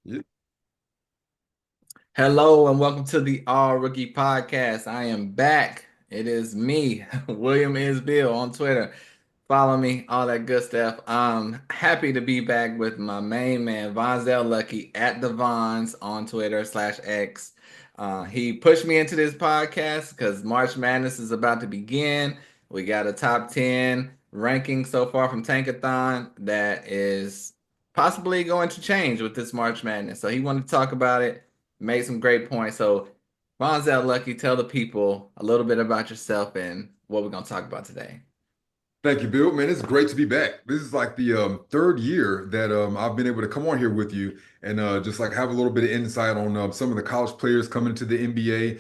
Yeah. Hello and welcome to the All Rookie Podcast. I am back. It is me, William is Bill on Twitter. Follow me, all that good stuff. I'm happy to be back with my main man, Vonzel Lucky at the Vons on Twitter / X. He pushed me into this podcast because March Madness is about to begin. We got a top 10 ranking so far from Tankathon that is possibly going to change with this March Madness. So he wanted to talk about it, made some great points. So, Vonzel Lucky, tell the people a little bit about yourself and what we're going to talk about today. Thank you, Bill. Man, it's great to be back. This is like the third year that I've been able to come on here with you and just like have a little bit of insight on some of the college players coming into the NBA,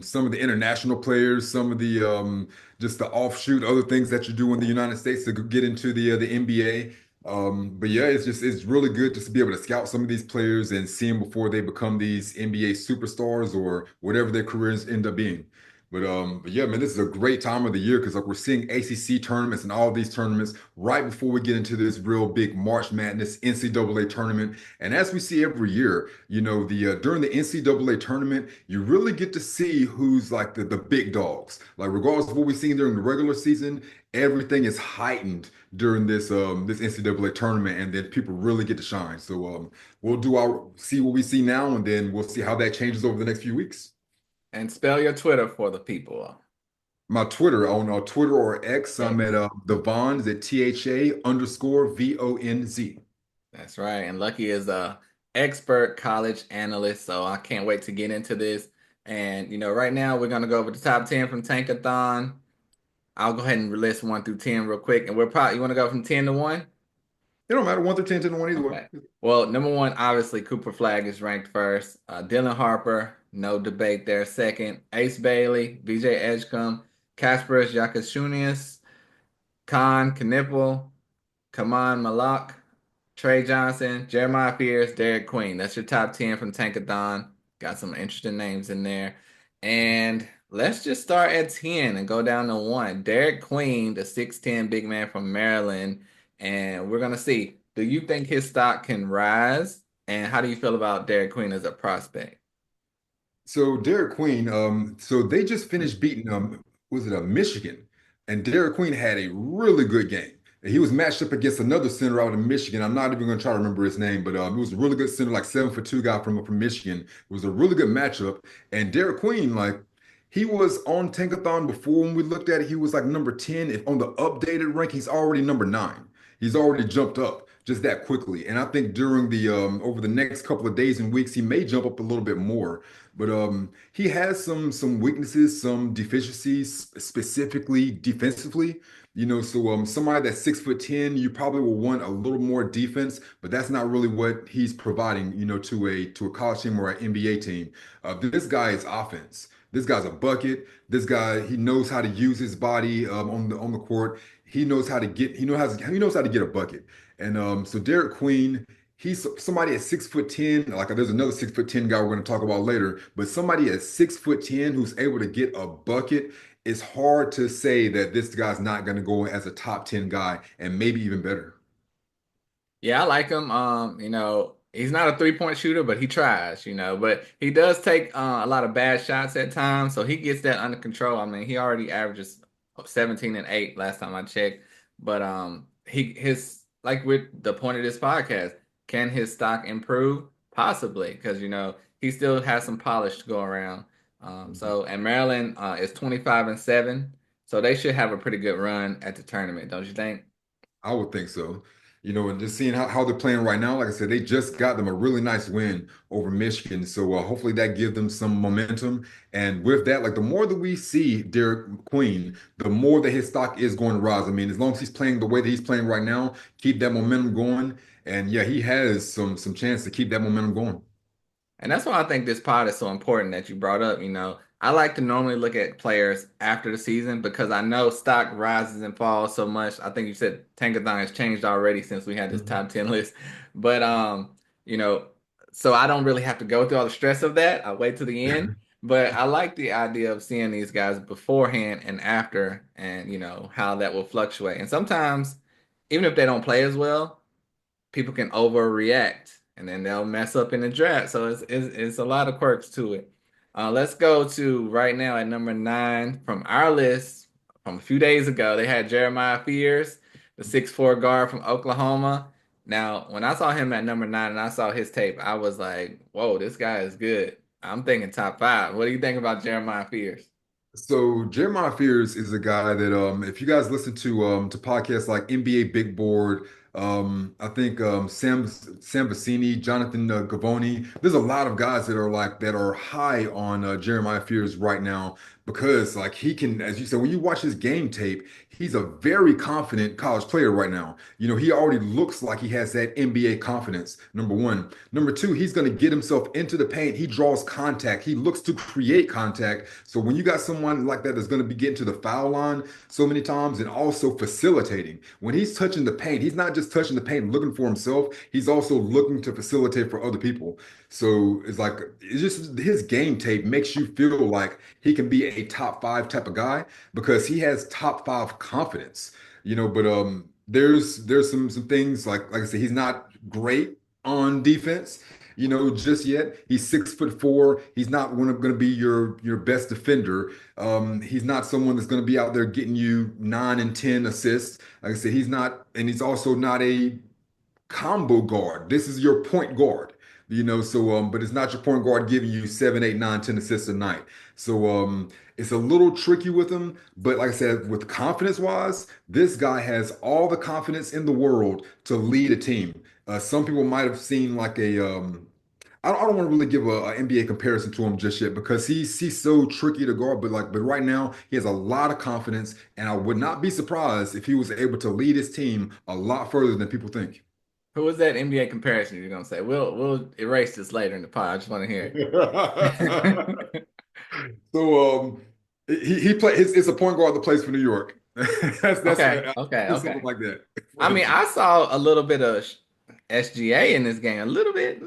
some of the international players, some of the just the offshoot other things that you do in the United States to get into the NBA. But yeah, it's really good just to be able to scout some of these players and see them before they become these NBA superstars or whatever their careers end up being. But yeah, man, this is a great time of the year because like we're seeing ACC tournaments and all these tournaments right before we get into this real big March Madness NCAA tournament. And as we see every year, the during the NCAA tournament, you really get to see who's like the big dogs. Like regardless of what we've seen during the regular season, everything is heightened during this NCAA tournament, and then people really get to shine. So we'll do our see what we see now, and then we'll see how that changes over the next few weeks. And spell your Twitter for the people. My Twitter on Twitter or X, I'm X. at the Vons at THA_VONZ. That's right. And Lucky is a expert college analyst, so I can't wait to get into this. And right now we're gonna go over the top 10 from Tankathon. I'll go ahead and list 1 through 10 real quick. And we're probably you want to go from 10 to 1? It don't matter, 1 through 10, 10 to 1 either way. Okay. Well, number one, obviously Cooper Flag is ranked first. Dylan Harper, no debate there. Second, Ace Bailey, VJ Edgecombe, Kasparas Yakashunias, Khan Knipple, Kaman Malak, Trey Johnson, Jeremiah Fears, Derek Queen. That's your top 10 from Tankathon. Got some interesting names in there. And let's just start at 10 and go down to 1. Derek Queen, the 6'10 big man from Maryland. And we're going to see, do you think his stock can rise? And how do you feel about Derek Queen as a prospect? So Derek Queen, so they just finished beating was it Michigan? And Derek Queen had a really good game. And he was matched up against another center out of Michigan. I'm not even gonna try to remember his name, but it was a really good center, like 7'2" guy from Michigan. It was a really good matchup. And Derek Queen, like he was on Tankathon before when we looked at it, he was like number 10. If on the updated rank, he's already number 9. He's already jumped up just that quickly. And I think during the over the next couple of days and weeks, he may jump up a little bit more. But he has some weaknesses, some deficiencies, specifically defensively. So somebody that's 6'10", you probably will want a little more defense, but that's not really what he's providing, to a college team or an NBA team. This guy is offense. This guy's a bucket. This guy, he knows how to use his body on the court. He knows how to get a bucket. And so Derek Queen. He's somebody at 6'10", like there's another 6'10" guy we're going to talk about later, but somebody at 6'10" who's able to get a bucket, it's hard to say that this guy's not going to go as a top 10 guy and maybe even better. Yeah, I like him. He's not a three-point shooter, but he tries, but he does take a lot of bad shots at times, so he gets that under control. I mean, he already averages 17 and 8 last time I checked. But his like with the point of this podcast, can his stock improve? Possibly, because he still has some polish to go around. Mhm. So and Maryland is 25 and 7, so they should have a pretty good run at the tournament, don't you think? I would think so. And just seeing how they're playing right now, like I said, they just got them a really nice win over Michigan. So hopefully that gives them some momentum. And with that, like the more that we see Derek Queen, the more that his stock is going to rise. I mean, as long as he's playing the way that he's playing right now, keep that momentum going. And yeah, he has some chance to keep that momentum going. And that's why I think this pod is so important that you brought up. I like to normally look at players after the season because I know stock rises and falls so much. I think you said Tankathon has changed already since we had this Mhm. top 10 list. But you know, so I don't really have to go through all the stress of that. I wait to the end. But I like the idea of seeing these guys beforehand and after and how that will fluctuate. And sometimes, even if they don't play as well, people can overreact and then they'll mess up in the draft. So it's a lot of quirks to it. Let's go to right now at number 9 from our list from a few days ago. They had Jeremiah Fears, the 6'4" guard from Oklahoma. Now, when I saw him at number 9 and I saw his tape, I was like, "Whoa, this guy is good." I'm thinking top 5. What do you think about Jeremiah Fears? So Jeremiah Fears is a guy that if you guys listen to podcasts like NBA Big Board, I think Sam Vecini, Jonathan Gavoni, there's a lot of guys that are high on Jeremiah Fears right now because like he can, as you said, when you watch his game tape, he's a very confident college player right now. You know, he already looks like he has that NBA confidence, number one. Number two, he's going to get himself into the paint. He draws contact. He looks to create contact. So when you got someone like that that's going to be getting to the foul line so many times and also facilitating, when he's touching the paint, he's not just touching the paint looking for himself. He's also looking to facilitate for other people. So it's just his game tape makes you feel like he can be a top five type of guy because he has top five confidence. You know, but there's some things like I said, he's not great on defense, you know, just yet. He's 6'4". He's not going to be your best defender. He's not someone that's going to be out there getting you 9 and 10 assists. Like I said, he's not, and he's also not a combo guard. This is your point guard, you know. So but it's not your point guard giving you 7, 8, 9, 10 assists a night. So it's a little tricky with him. But like I said, with confidence wise, this guy has all the confidence in the world to lead a team. Some people might have seen like I don't want to really give a NBA comparison to him just yet because he's so tricky to guard. But right now he has a lot of confidence, and I would not be surprised if he was able to lead his team a lot further than people think. Who was that NBA comparison you're gonna say? We'll erase this later in the pod. I just want to hear it. So he play it's a point guard that plays for New York. That's Okay, okay, something okay. like that. I mean, I saw a little bit of SGA in this game, a little bit.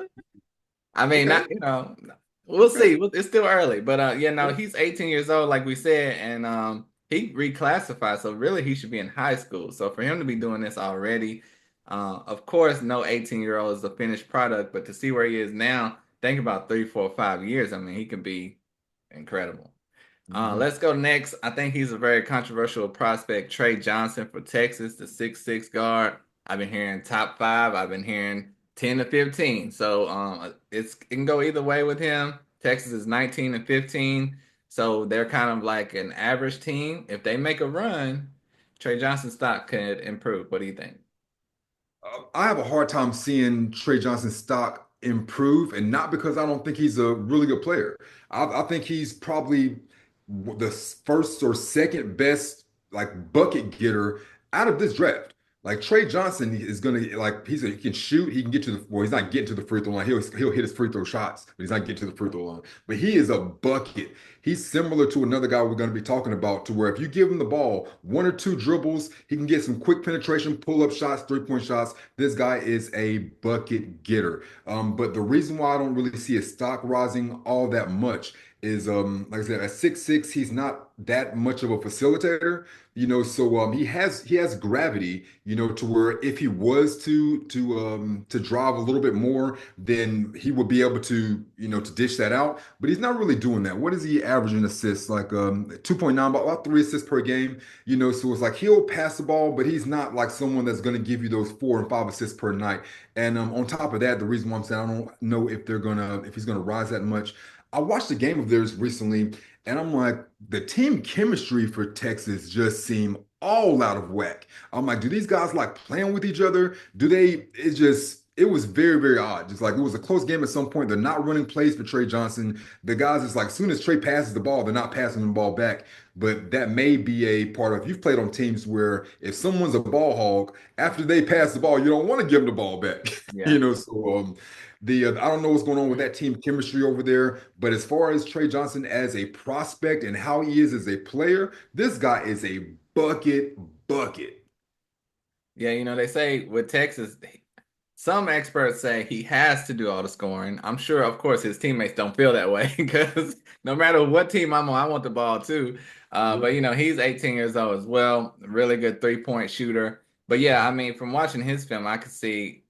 I mean, Okay. not we'll Okay. see. It's still early, but he's 18 years old, like we said, and he reclassified, so really he should be in high school. So for him to be doing this already, of course, no 18-year-old is a finished product, but to see where he is now, think about 3, 4, 5 years. I mean, he could be incredible. Mhm. Let's go next. I think he's a very controversial prospect, Trey Johnson for Texas, the 6'6" guard. I've been hearing top 5. I've been hearing 10 to 15. So it can go either way with him. Texas is 19 and 15. So they're kind of like an average team. If they make a run, Trey Johnson's stock could improve. What do you think? I have a hard time seeing Trey Johnson's stock improve, and not because I don't think he's a really good player. I think he's probably the first or second best like bucket getter out of this draft. Like Trey Johnson is gonna he can shoot, he can get to the well, he's not getting to the free throw line. He'll hit his free throw shots, but he's not getting to the free throw line. But he is a bucket. He's similar to another guy we're going to be talking about, to where if you give him the ball, one or two dribbles, he can get some quick penetration, pull up shots, 3 point shots. This guy is a bucket getter. But the reason why I don't really see his stock rising all that much is like I said, at 6'6", he's not that much of a facilitator, you know. So he has gravity, you know, to where if he was to drive a little bit more, then he would be able to, you know, to dish that out. But he's not really doing that. What is he averaging assists? Like 2.9, about 3 assists per game, you know. So it's like he'll pass the ball, but he's not like someone that's going to give you those 4 and 5 assists per night. And on top of that, the reason why I'm saying I don't know if he's gonna rise that much. I watched a game of theirs recently, and I'm like, the team chemistry for Texas just seemed all out of whack. I'm like, do these guys like playing with each other? Do they? It was very, very odd. Just like it was a close game at some point. They're not running plays for Trey Johnson. The guys, it's like, as soon as Trey passes the ball, they're not passing the ball back. But that may be a part of, you've played on teams where if someone's a ball hog, after they pass the ball, you don't want to give them the ball back. Yeah. You know, so the I don't know what's going on with that team chemistry over there, but as far as Trey Johnson as a prospect and how he is as a player, this guy is a bucket. Yeah, they say with Texas, some experts say he has to do all the scoring. I'm sure, of course, his teammates don't feel that way because no matter what team I'm on, I want the ball too. But Yeah. he's 18 years old as well, really good 3-point shooter. But yeah, I mean, from watching his film, I could see.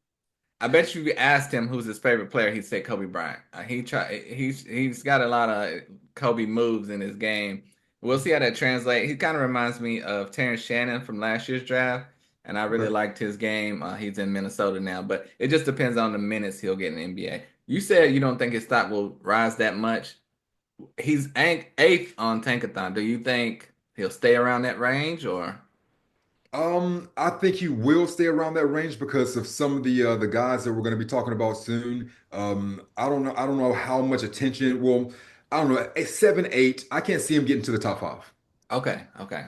I bet you asked him who's his favorite player, he'd say Kobe Bryant. He's got a lot of Kobe moves in his game. We'll see how that translates. He kind of reminds me of Terrence Shannon from last year's draft, and I really Okay. liked his game. He's in Minnesota now, but it just depends on the minutes he'll get in the NBA. You said you don't think his stock will rise that much. He's eighth on Tankathon. Do you think he'll stay around that range or? I think he will stay around that range because of some of the guys that we're going to be talking about soon. I don't know. I don't know how much attention. Well, I don't know. A 7, 8. I can't see him getting to the top five. Okay, okay.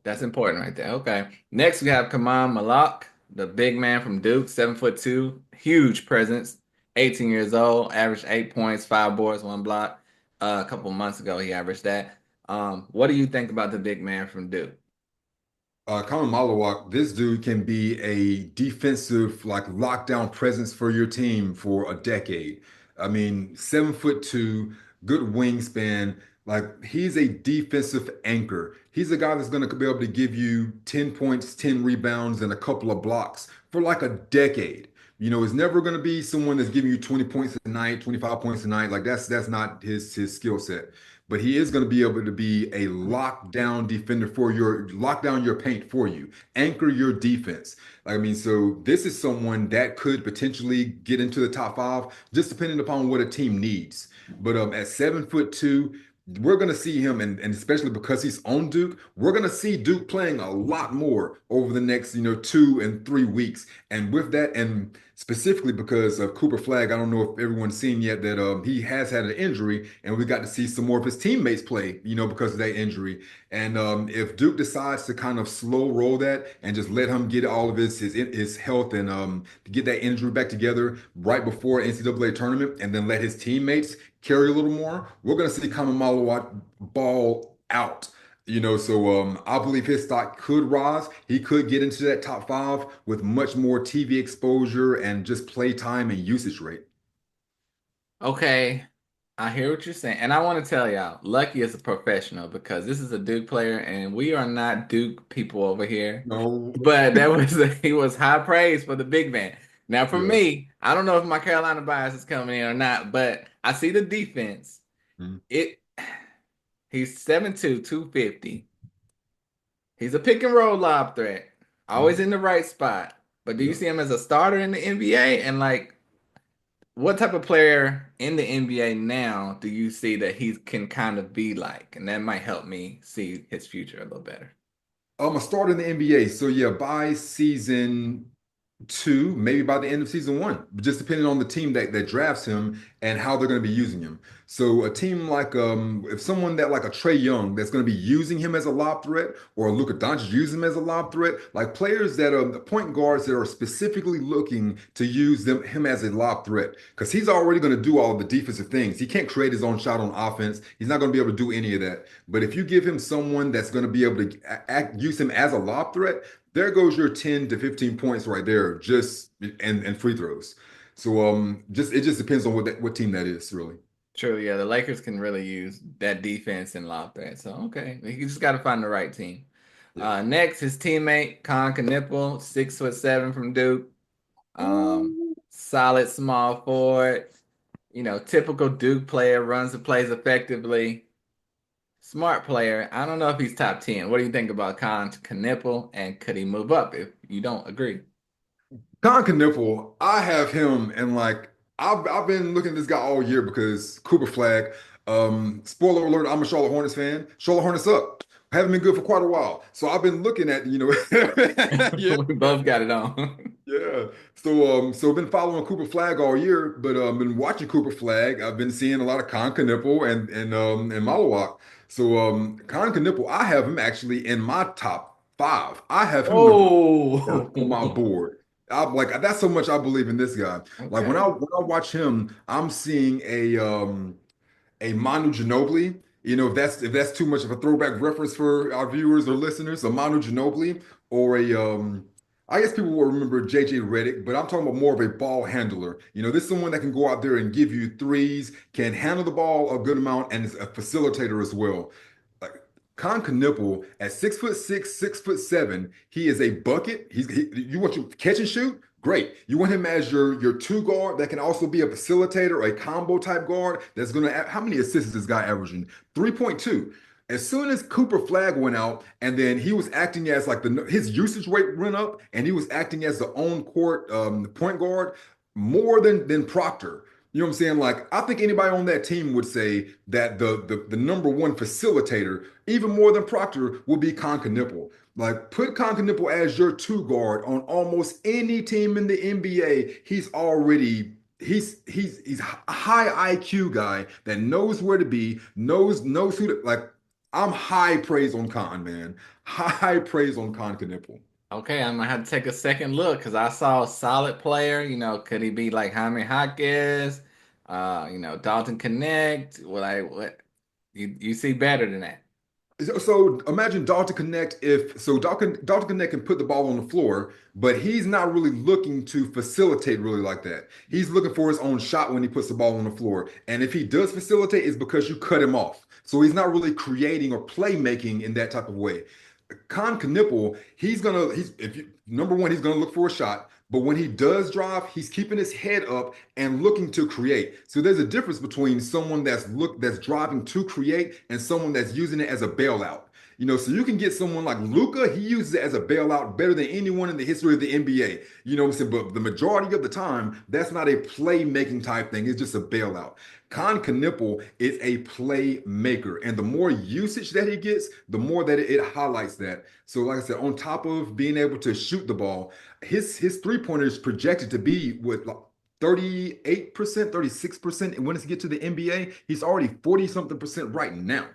That's important right there. Okay. Next we have Kaman Malak, the big man from Duke, 7'2", huge presence, 18 years old, averaged 8 points, 5 boards, 1 block. A couple months ago he averaged that. What do you think about the big man from Duke? Colin Malawak, this dude can be a defensive, like lockdown presence for your team for a decade. I mean, 7'2", good wingspan. Like he's a defensive anchor. He's a guy that's going to be able to give you 10 points, 10 rebounds, and a couple of blocks for like a decade. It's never going to be someone that's giving you 20 points a night, 25 points a night. Like that's not his skill set, but he is going to be able to be a lockdown defender for your lock down your paint for you, anchor your defense. I mean, so this is someone that could potentially get into the top five, just depending upon what a team needs. But at 7'2", we're going to see him, and especially because he's on Duke, we're going to see Duke playing a lot more over the next, 2 and 3 weeks. And with that, and specifically because of Cooper Flag, I don't know if everyone's seen yet that he has had an injury, and we got to see some more of his teammates play, because of that injury. And if Duke decides to kind of slow roll that and just let him get all of his health and get that injury back together right before NCAA tournament, and then let his teammates carry a little more, we're going to see Kamamalawa ball out. So I believe his stock could rise. He could get into that top five with much more TV exposure and just play time and usage rate. Okay, I hear what you're saying. And I want to tell y'all, Lucky is a professional because this is a Duke player and we are not Duke people over here. No, But he was high praise for the big man. Now for yeah. me, I don't know if my Carolina bias is coming in or not, but I see the defense. Mhm. It He's 7'2", 250. He's a pick and roll lob threat. Always Mhm. in the right spot. But do you Yeah. see him as a starter in the NBA? And like what type of player in the NBA now do you see that he can kind of be like? And that might help me see his future a little better. I'm a starter in the NBA. So yeah, by season two, maybe by the end of season one, just depending on the team that drafts him and how they're going to be using him. So a team like if someone that like a Trey Young that's going to be using him as a lob threat, or Luka Doncic using him as a lob threat, like players that are the point guards that are specifically looking to use him as a lob threat, because he's already going to do all of the defensive things. He can't create his own shot on offense. He's not going to be able to do any of that. But if you give him someone that's going to be able to use him as a lob threat, there goes your 10 to 15 points right there, just and free throws. So just it just depends on what team that is, really. True, yeah, the Lakers can really use that defense and lob threat. So okay, you just got to find the right team. Yeah. Next, his teammate Con Knipple, 6'7" from Duke. Solid small forward. Typical Duke player, runs the plays effectively. Smart player. I don't know if he's top 10. What do you think about Con Knipple, and could he move up if you don't agree? Con Knipple, I have him and like I've been looking at this guy all year because Cooper Flag. Spoiler alert, I'm a Charlotte Hornets fan. Charlotte Hornets up. Haven't been good for quite a while. So I've been looking at, yeah. We both got it on. Yeah. So I've been following Cooper Flag all year, but been watching Cooper Flag. I've been seeing a lot of Con Knipple and Malawak. So Con Knipple, I have him actually in my top five. I have him number four Oh, on my board. I'm like that's how much I believe in this guy. Like when I okay. when I watch him, I'm seeing a Manu Ginobili. If that's too much of a throwback reference for our viewers or listeners, a Manu Ginobili or a I guess people will remember JJ Redick, but I'm talking about more of a ball handler. This is someone that can go out there and give you threes, can handle the ball a good amount, and is a facilitator as well. Like Con Knipple at 6'6", 6'7", he is a bucket. You want to catch and shoot? Great. You want him as your two guard that can also be a facilitator, a combo type guard that's going to, how many assists is this guy averaging? 3.2. As soon as Cooper Flag went out, and then he was acting as like his usage rate went up, and he was acting as the on court point guard more than Proctor. You know what I'm saying? Like I think anybody on that team would say that the number one facilitator, even more than Proctor, will be Con Nipple. Like put Nipple as your two guard on almost any team in the NBA. He's a high IQ guy that knows where to be, knows who to like. I'm high praise on Con, man. High praise on Con Nipple. Okay, I'm gonna have to take a second look because I saw a solid player. Could he be like Jaime Jaquez? Dalton Connect? What? You see better than that? So imagine Dalton Connect Dalton Connect can put the ball on the floor, but he's not really looking to facilitate really like that. He's looking for his own shot when he puts the ball on the floor. And if he does facilitate, it's because you cut him off. So he's not really creating or playmaking in that type of way. Con Knipple, he's if you number one, he's gonna look for a shot. But when he does drive, he's keeping his head up and looking to create. So there's a difference between someone that's driving to create and someone that's using it as a bailout. So you can get someone like Luca, he uses it as a bailout better than anyone in the history of the NBA. You know what I'm saying? But the majority of the time, that's not a playmaking type thing. It's just a bailout. Con Knipple is a playmaker, and the more usage that he gets, the more that it highlights that. So, like I said, on top of being able to shoot the ball, his three pointer is projected to be with like 38%, 36%. And when it's get to the NBA, he's already 40 something percent right now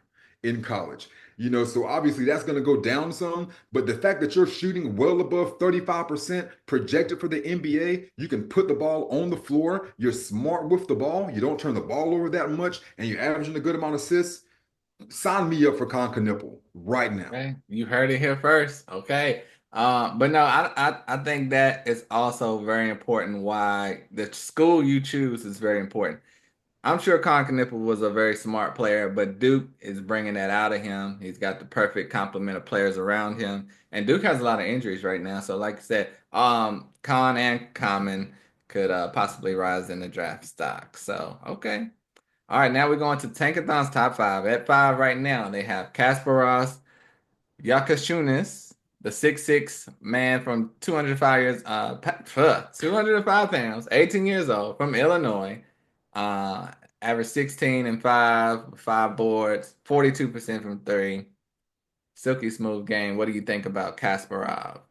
in college. So obviously that's going to go down some, but the fact that you're shooting well above 35% projected for the NBA, you can put the ball on the floor, you're smart with the ball, you don't turn the ball over that much, and you're averaging a good amount of assists. Sign me up for Con Nipple right now. Okay, you heard it here first. Okay. But no, I think that is also very important why the school you choose is very important. I'm sure Colin Knippel was a very smart player, but Duke is bringing that out of him. He's got the perfect complement of players around him, and Duke has a lot of injuries right now. So, like I said, Con and Common could possibly rise in the draft stock. So, okay. All right, now we're going to Tankathon's top five. At five right now, they have Kasparos, Yakashunis, the 6'6" man from 205 years, 205 pounds, 18 years old, from Illinois. Uh, Averaged 16 and 5 boards, 42% from three. Silky smooth game. What do you think about Kasparov?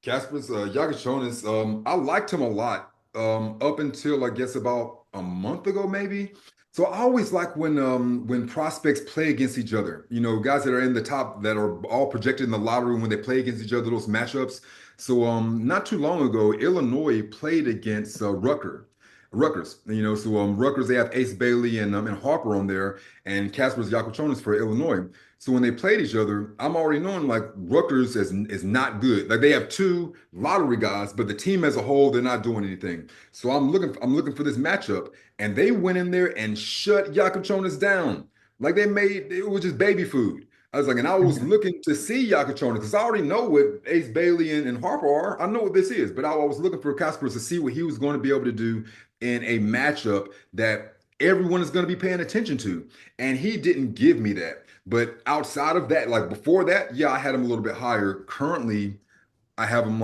Casper's Yagachonis, I liked him a lot up until I guess about a month ago, maybe. So I always like when prospects play against each other. Guys that are in the top that are all projected in the lottery when they play against each other, those matchups. So not too long ago, Illinois played against Rutgers. So Rutgers they have Ace Bailey and Harper on there, and Casper's Yakuchonis for Illinois. So when they played each other, I'm already knowing like Rutgers is not good. Like they have two lottery guys, but the team as a whole, they're not doing anything. So I'm looking for this matchup, and they went in there and shut Yakuchonis down. Like it was just baby food. I was like, and I was looking to see Yakuchonis because I already know what Ace Bailey and Harper are. I know what this is, but I was looking for Casper to see what he was going to be able to do in a matchup that everyone is going to be paying attention to. And he didn't give me that. But outside of that, like before that, yeah, I had him a little bit higher. Currently, I have him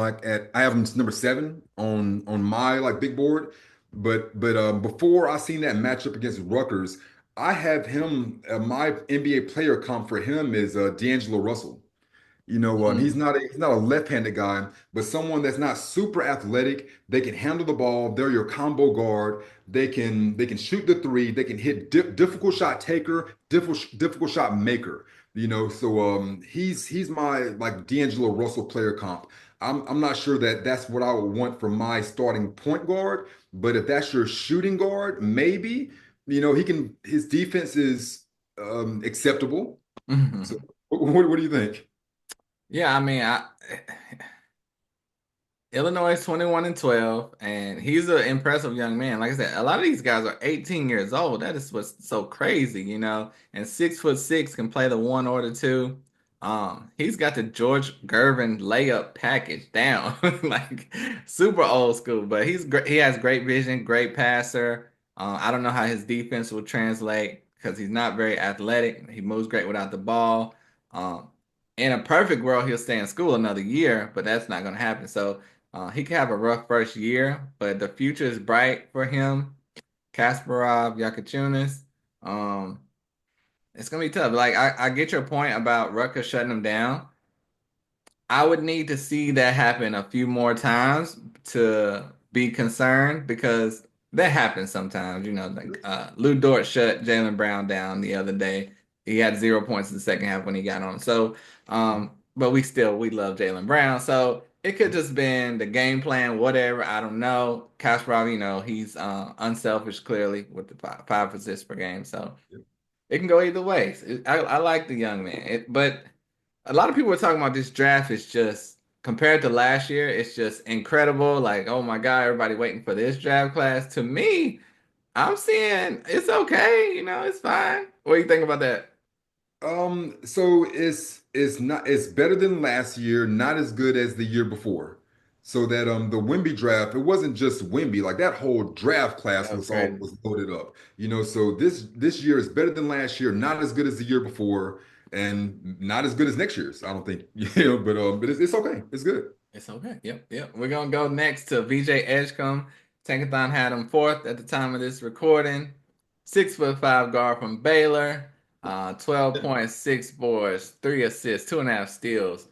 number 7 on my like big board. But before I seen that matchup against Rutgers, I have him my NBA player comp for him is D'Angelo Russell. He's not a left-handed guy, but someone that's not super athletic. They can handle the ball. They're your combo guard. They can shoot the three. They can hit difficult shot taker, difficult shot maker. So he's my like D'Angelo Russell player comp. I'm not sure that that's what I would want for my starting point guard, but if that's your shooting guard, maybe his defense is acceptable. So what do you think? Yeah, I mean, Illinois is 21 and 12, and he's an impressive young man. Like I said, a lot of these guys are 18 years old. That is what's so crazy. And 6'6" can play the one or the two. He's got the George Gervin layup package down, like super old school. But he's great. He has great vision, great passer. I don't know how his defense will translate because he's not very athletic. He moves great without the ball. Um, in a perfect world, he'll stay in school another year, but that's not going to happen. So he could have a rough first year, but the future is bright for him. Kasparov, Yakachunas. Um, it's gonna be tough. Like I get your point about Rutgers shutting them down. I would need to see that happen a few more times to be concerned because that happens sometimes. Like Lou Dort shut Jaylen Brown down the other day. He had 0 points in the second half when he got on. So, but we love Jaylen Brown. So it could just been the game plan, whatever. I don't know. Kasparov, he's unselfish clearly with the five assists per game. So it can go either way. I like the young man, but a lot of people are talking about this draft is just compared to last year, it's just incredible. Like, oh my God, everybody waiting for this draft class. To me, I'm seeing it's okay, it's fine. What do you think about that? So it's better than last year, not as good as the year before. So that the Wemby draft, it wasn't just Wemby, like that whole draft class That was was all crazy. was loaded up. So this year is better than last year, not as good as the year before, and not as good as next year's, I don't think. But it's okay. It's good. It's okay. Yep, yep. We're gonna go next to VJ Edgecombe. Tankathon had him fourth at the time of this recording. 6'5" guard from Baylor. 12.6 boards, 3 assists, 2.5 steals.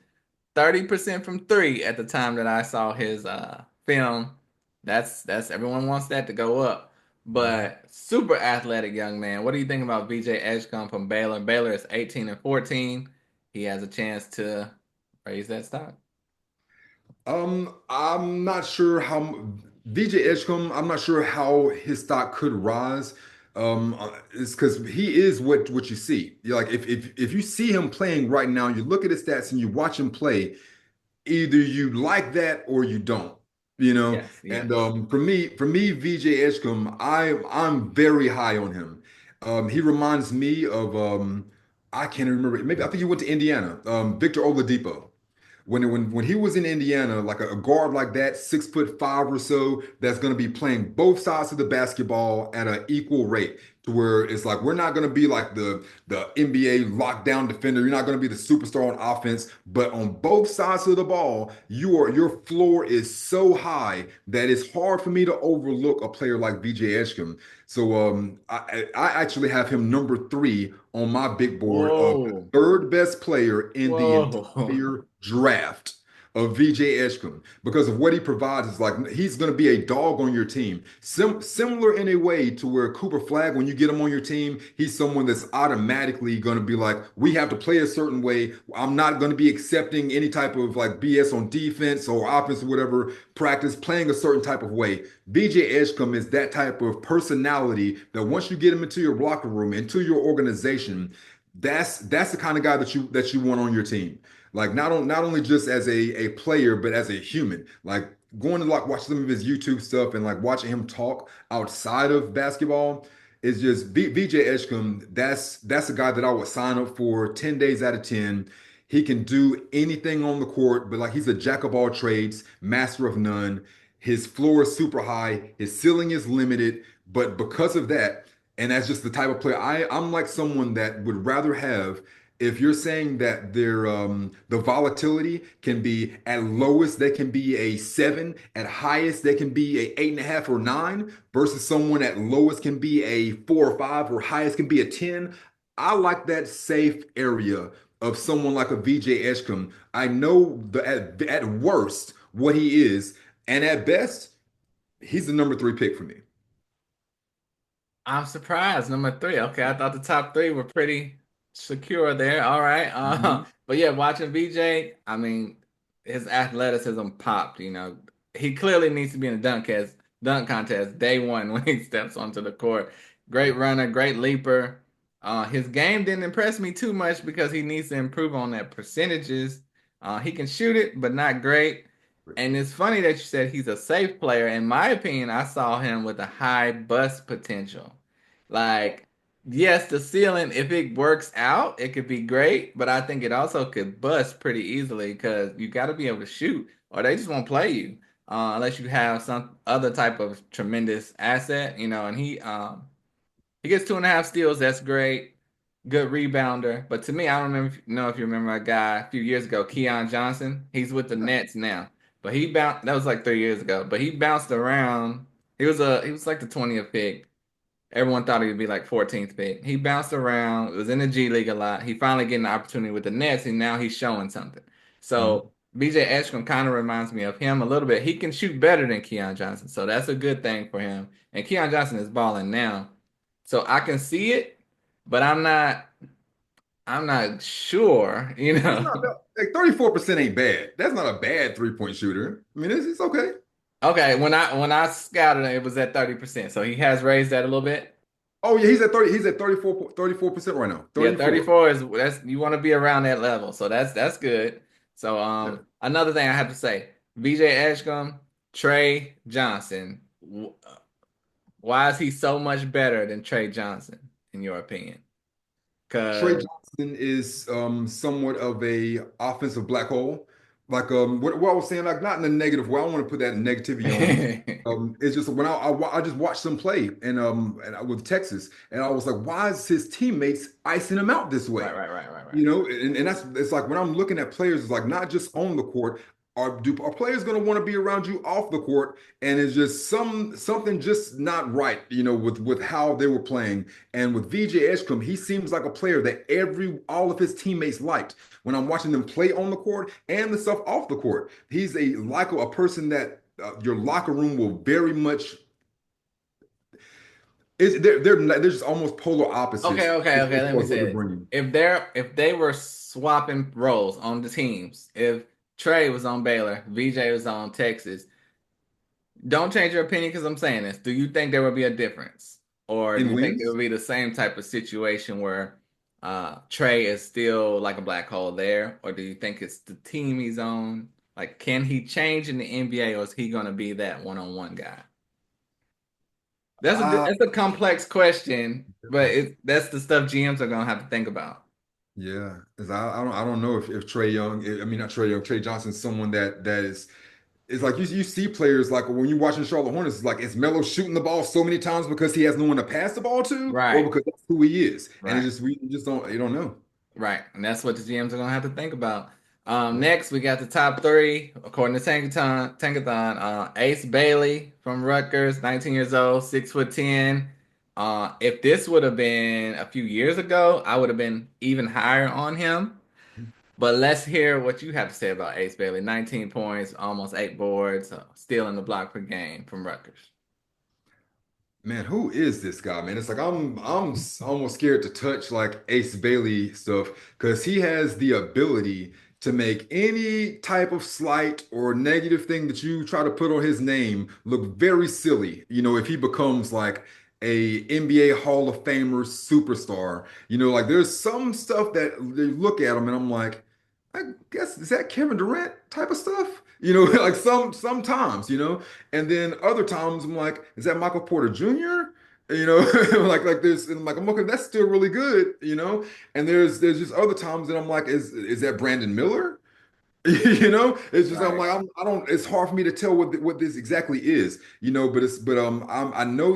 30% from three at the time that I saw his film. That's everyone wants that to go up. Mhm. But super athletic young man. What do you think about VJ Edgecombe from Baylor? Baylor is 18 and 14. He has a chance to raise that stock. I'm not sure how VJ Edgecombe, I'm not sure how his stock could rise. It's because he is what you see. Like if you see him playing right now, you look at his stats and you watch him play, either you like that or you don't, you know. Yes, And yes. for me, VJ Edgecombe, I'm very high on him. He reminds me of I can't remember. Maybe I think he went to Indiana. Victor Oladipo when he was in Indiana, like a guard like that, 6'5" or so, that's going to be playing both sides of the basketball at an equal rate, to where it's like we're not going to be like the NBA lockdown defender. You're not going to be the superstar on offense, but on both sides of the ball, your floor is so high that it's hard for me to overlook a player like VJ Edgecombe. So I actually have him number three on my big board of the Whoa. third best player in the Whoa. entire draft of VJ Edgecombe because of what he provides. Is like he's going to be a dog on your team. Similar in a way to where Cooper Flag, when you get him on your team, he's someone that's automatically going to be like, we have to play a certain way. I'm not going to be accepting any type of like BS on defense or offense or whatever practice, playing a certain type of way. VJ Edgecombe is that type of personality that once you get him into your locker room, into your organization, that's the kind of guy that you want on your team. Like not only just as a player, but as a human. Like going to like watch some of his YouTube stuff and like watching him talk outside of basketball is just VJ Edgecombe. That's a guy that I would sign up for 10 days out of 10. He can do anything on the court, but like he's a jack of all trades, master of none. His floor is super high, his ceiling is limited, but because of that, and that's just the type of player I'm like someone that would rather have if you're saying that the volatility can be at lowest, they can be a seven, at highest, they can be a 8.5 or nine, versus someone at lowest can be a 4 or 5, or highest can be a 10. I like that safe area of someone like a VJ Edgecombe. I know at worst what he is, and at best, he's the number three pick for me. I'm surprised. Number three. Okay, I thought the top three were pretty secure there. All right. Mhm. But yeah, watching VJ, I mean, his athleticism popped. He clearly needs to be in a dunk contest day one when he steps onto the court. Great runner, great leaper. His game didn't impress me too much because he needs to improve on that percentages. He can shoot it, but not great. And it's funny that you said he's a safe player. In my opinion, I saw him with a high bust potential. Like yes, the ceiling, if it works out, it could be great, but I think it also could bust pretty easily because you got to be able to shoot, or they just won't play you unless you have some other type of tremendous asset, and he gets 2.5 steals. That's great. Good rebounder. But to me, I don't know if you remember a guy a few years ago, Keon Johnson. He's with the Nets now. But he bounced that was like 3 years ago. But he bounced around. He was like the 20th pick. Everyone thought he would be like 14th pick. He bounced around, was in the G League a lot. He finally getting the opportunity with the Nets, and now he's showing something. Mhm. So BJ Eshkam kind of reminds me of him a little bit. He can shoot better than Keon Johnson, so that's a good thing for him. And Keon Johnson is balling now, so I can see it, but I'm not sure, you It's know. not like 34% ain't bad. That's not a bad three-point shooter. I mean, it's okay. Okay, when I scouted him, it was at 30%, so he has raised that a little bit. Oh yeah, he's at 30. He's at 34% right now. Yeah, 34. 34 is that's you want to be around that level. So that's good. So Yeah. another thing I have to say, VJ Edgecombe, Trey Johnson. Why is he so much better than Trey Johnson in your opinion? Trey Cause Johnson is somewhat of a offensive black hole. Like what I was saying, like not in a negative way. I don't want to put that negativity on him. right, It's just when I just watched them play with Texas, and I was like, why is his teammates icing him out this right, way? right, right, right. You know, and that's it's like when I'm looking at players, it's like not just on the court. Are players going to want to be around you off the court? And it's just something just not right, with how they were playing. And with VJ Edgecombe, he seems like a player that all of his teammates liked when I'm watching them play on the court and the stuff off the court. He's a person that your locker room will very much is they're just almost polar Okay, opposites okay, okay. as Let far me as what say they're this. bringing. If they were swapping roles on the teams, if Trey was on Baylor, VJ was on Texas, don't change your opinion because I'm saying this. Do you think there would be a difference? Or do In you think it wins, would be the same type of situation where Trey is still like a black hole there? Or do you think it's the team he's on? Like, can he change in the NBA or is he going to be that one-on-one guy? uh, That's a complex question, but that's the stuff GMs are going to have to think about. yeah, 'cause I don't know if Trey Young, I mean not Trey Young, Trey Johnson's someone that is it's like you see players like when you're watching Charlotte Hornets, it's like is Melo shooting the ball so many times because he has no one to pass the ball to, or Right, because that's who he is, and it right. just we just don't you don't know. Right. And that's what the GMs are gonna have to think about. Yeah. Next, we got the top three, according to Tankathon. Ace Bailey from Rutgers, 19 years old, 6'10". If this would have been a few years ago, I would have been even higher on him. But let's hear what you have to say about Ace Bailey. 19 points, almost 8 boards, stealing the block per game from Rutgers. Man, who is this guy, man? It's like almost scared to touch like Ace Bailey stuff because he has the ability to make any type of slight or negative thing that you try to put on his name look very silly. If he becomes like a NBA Hall of Famer superstar, like there's some stuff that they look at him and I'm like, I guess is that Kevin Durant type of stuff? Like sometimes, and then other times I'm like, is that Michael Porter Jr.? Like there's and I'm like, I'm okay, that's still really good, And there's just other times that I'm like, is that Brandon Miller? It's just I'm Right. like I don't. It's hard for me to tell what this exactly is, I know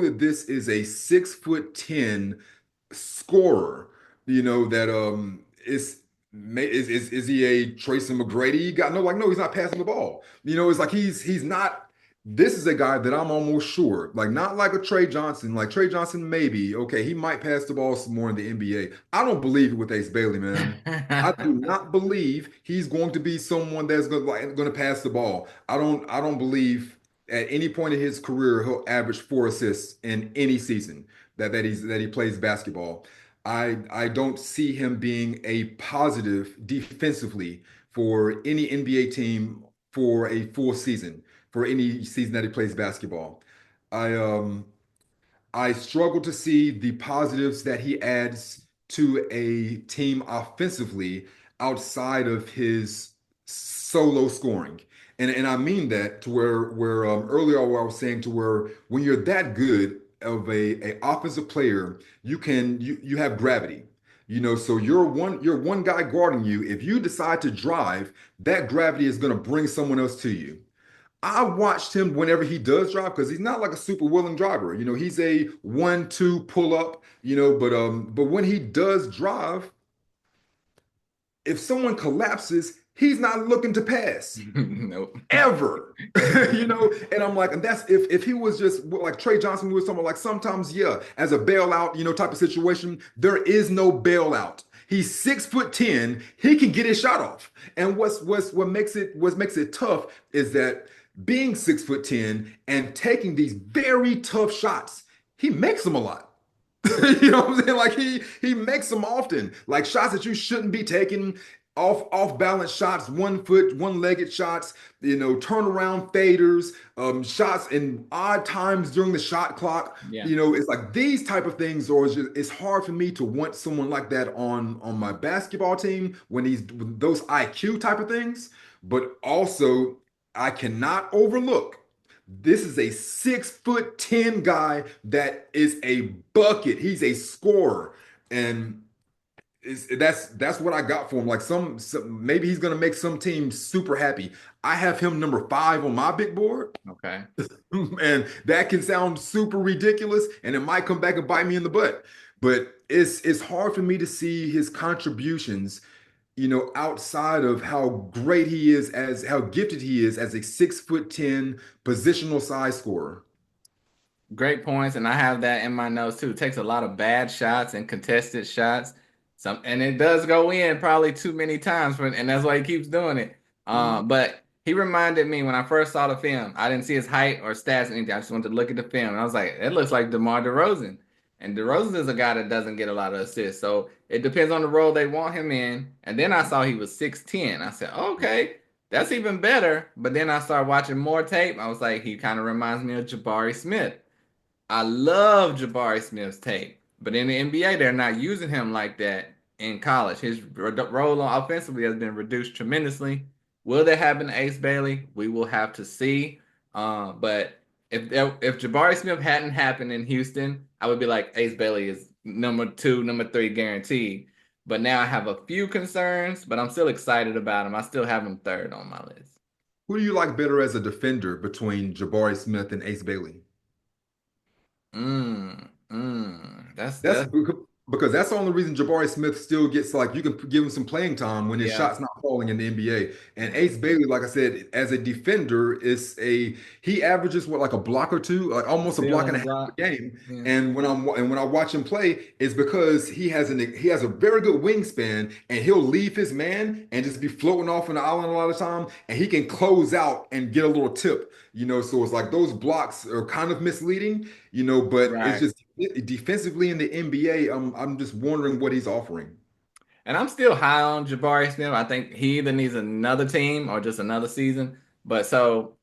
that this is a 6'10" scorer, that is he a Tracy McGrady guy? No, like no, he's not passing the ball. It's like he's not. This is a guy that I'm almost sure, like not like a Trey Johnson. Like Trey Johnson, maybe okay, he might pass the ball some more in the NBA. I don't believe it with Ace Bailey, man. I do not believe he's going to be someone that's going to pass the ball. I don't believe at any point in his career he'll average 4 assists in any season that he plays basketball. I don't see him being a positive defensively for any NBA team for a full season, for any season that he plays basketball. I um I struggle to see the positives that he adds to a team offensively outside of his solo scoring. And I mean that to where earlier I was saying to where when you're that good a offensive player, you have gravity. So you're one guy guarding you. If you decide to drive, that gravity is going to bring someone else to you. I watched him whenever he does drive because he's not like a super willing driver. He's a 1-2 pull up, but when he does drive, if someone collapses, he's not looking to pass Nope. ever. And I'm like, and that's if he was just like Trey Johnson was someone like sometimes, yeah, as a bailout, type of situation, there is no bailout. He's 6'10", he can get his shot off. And what makes it tough is that being 6'10" and taking these very tough shots, he makes them a lot. You know what I'm saying? Like he makes them often, like shots that you shouldn't be taking, off balance shots, 1 foot, one-legged shots, turnaround faders, shots in odd times during the shot clock. Yeah. It's like these type of things, or it's hard for me to want someone like that on my basketball team when those IQ type of things. But also, I cannot overlook. This is a 6'10" guy that is a bucket. He's a scorer, and that's what I got for him. Like maybe he's gonna make some team super happy. I have him number 5 on my big board, Okay. and that can sound super ridiculous, and it might come back and bite me in the butt. But it's hard for me to see his contributions, outside of how great he is, as how gifted he is as a 6'10" positional size scorer. Great points, and I have that in my notes too. It takes a lot of bad shots and contested shots. And it does go in probably too many times and that's why he keeps doing it. Mhm. But he reminded me when I first saw the film, I didn't see his height or stats or anything. I just wanted to look at the film. And I was like, it looks like DeMar DeRozan. And DeRozan is a guy that doesn't get a lot of assists. So it depends on the role they want him in. And then I saw he was 6'10". I said, okay, that's even better. But then I started watching more tape. I was like, he kind of reminds me of Jabari Smith. I love Jabari Smith's tape, but in the NBA, they're not using him like that in college. His role on offensively has been reduced tremendously. Will that happen to Ace Bailey? We will have to see. But if Jabari Smith hadn't happened in Houston, I would be like Ace Bailey is number 2, number 3 guaranteed. But now I have a few concerns, but I'm still excited about him. I still have him 3rd on my list. Who do you like better as a defender between Jabari Smith and Ace Bailey? That's Because that's the only reason Jabari Smith still gets, like, you can give him some playing time when his yeah, shot's not falling in the NBA. And yeah. Ace Bailey, like I said, as a defender, he averages what, like a block or two, like almost a Steal block and and a half block. a game. Yeah. And when I watch him play, it's because he has a very good wingspan, and he'll leave his man and just be floating off in the island a lot of time, and he can close out and get a little tip. So it's like those blocks are kind of misleading, but it's Right. just defensively in the NBA, I'm just wondering what he's offering. And I'm still high on Jabari Smith. I think he either needs another team or just another season. But so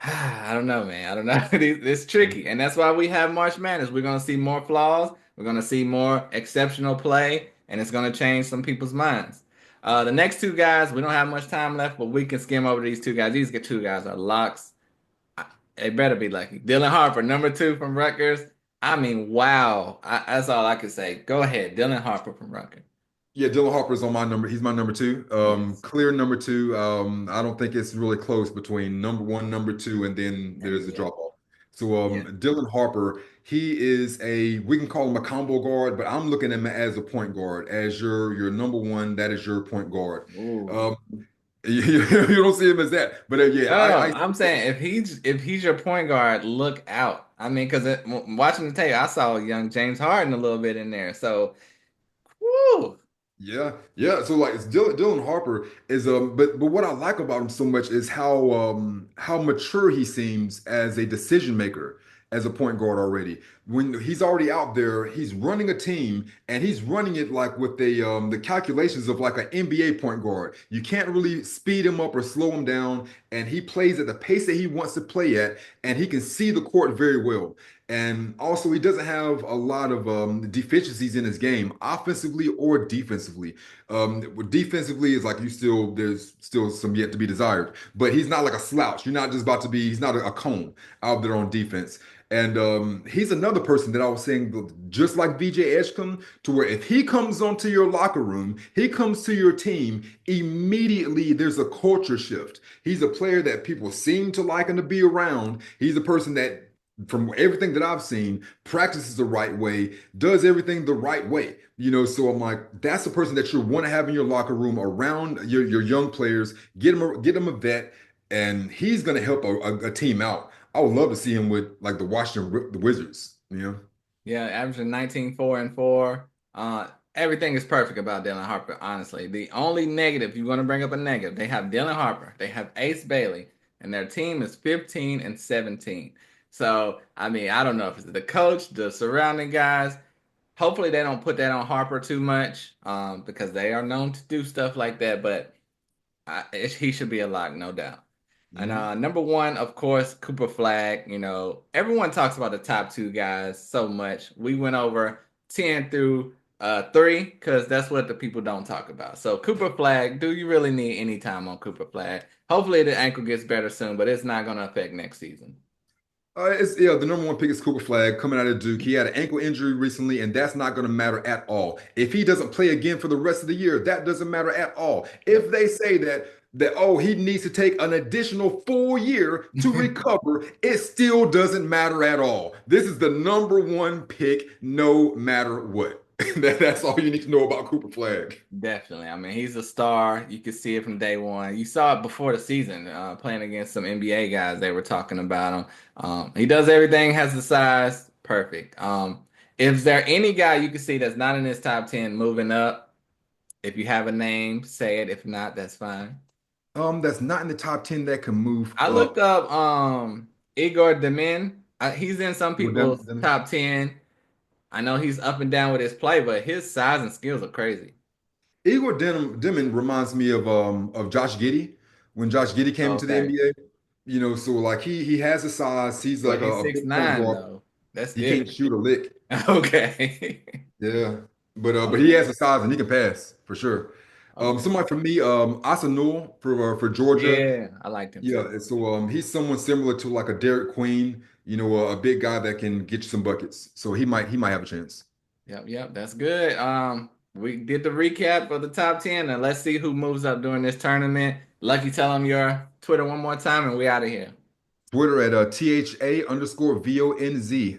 I don't know, man. I don't know. It's tricky. And that's why we have March Madness. We're gonna see more flaws. We're gonna see more exceptional play, and it's gonna change some people's minds. The next 2 guys, we don't have much time left, but we can skim over these 2 guys. These 2 guys are locks. They better be lucky. Dylan Harper, number 2 from Rutgers. I mean, wow. That's all I can say. Go ahead, Dylan Harper from Rutgers. Yeah, Dylan Harper's on my number. He's my number 2. Yes. Clear number 2. I don't think it's really close between number 1, number 2, and then And there's a yeah, drop off. So yeah. Dylan Harper, we can call him a combo guard, but I'm looking at him as a point guard, as your number 1. That is your point guard. Ooh. Um, you don't see him as that, but yeah, No, I I'm saying if he's your point guard, look out. I mean, because watching the tape, I saw young James Harden a little bit in there. So, whoo, Yeah, yeah. So like it's Dylan Harper is but what I like about him so much is how mature he seems as a decision maker, as a point guard already. When he's already out there, he's running a team, and he's running it like with the calculations of like an NBA point guard. You can't really speed him up or slow him down, and he plays at the pace that he wants to play at, and he can see the court very well. And also, he doesn't have a lot of deficiencies in his game, offensively or defensively. Defensively is like there's still some yet to be desired, but he's not like a slouch. You're not just about to be, he's not a cone out there on defense. And he's another person that I was saying, just like VJ Edgecombe, to where if he comes onto your locker room, he comes to your team, immediately there's a culture shift. He's a player that people seem to like and to be around. He's a person that, from everything that I've seen, practices the right way, does everything the right way. So I'm like, that's the person that you want to have in your locker room around your young players. Get him a vet, and he's going to help a team out. I would love to see him with like the Wizards. Yeah, averaging 19, 4, and 4. Everything is perfect about Dylan Harper, honestly. The only negative, if you want to bring up a negative, they have Dylan Harper, they have Ace Bailey, and their team is 15 and 17. So, I mean, I don't know if it's the coach, the surrounding guys. Hopefully, they don't put that on Harper too much, because they are known to do stuff like that. But he should be a lock, no doubt. And Mhm. number one, of course, Cooper Flag. Everyone talks about the top two guys so much. We went over 10 through 3 because that's what the people don't talk about. So Cooper Flag, do you really need any time on Cooper Flag? Hopefully the ankle gets better soon, but it's not going to affect next season. It's yeah, the number one pick is Cooper Flag coming out of Duke. He had an ankle injury recently, and that's not going to matter at all. If he doesn't play again for the rest of the year, that doesn't matter at all. If Yep. they say that oh, he needs to take an additional full year to recover, it still doesn't matter at all. This is the number one pick, no matter what. That's all you need to know about Cooper Flag. Definitely. I mean, he's a star. You could see it from day one. You saw it before the season, playing against some NBA guys. They were talking about him. He does everything, has the size, perfect. Is there any guy you can see that's not in his top 10 moving up? If you have a name, say it. If not, that's fine. That's not in the top 10 that can move I looked up. up Igor Demin. He's in some Well, people's top 10. I know he's up and down with his play, but his size and skills are crazy. Igor Dimon reminds me of Josh Giddey when Josh Giddey came into the Okay. NBA. So like he has a size. He's But like he's a six big point nine guard. though. That's He can't it. shoot a lick. Okay. Yeah, but he Okay. has a size and he can pass for sure. Okay. Somebody for me, Asa Newell for Georgia. Yeah, I liked him Yeah, too. and so he's someone similar to like a Derek Queen. A big guy that can get you some buckets. So he might have a chance. Yep, yep, that's good. We did the recap of the top 10, and let's see who moves up during this tournament. Lucky, tell them your Twitter one more time, and we out of here. Twitter at THA_VONZ,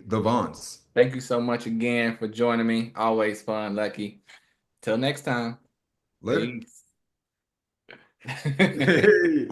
the Vons. Thank you so much again for joining me. Always fun, Lucky. Till next time. Later. Peace. Hey.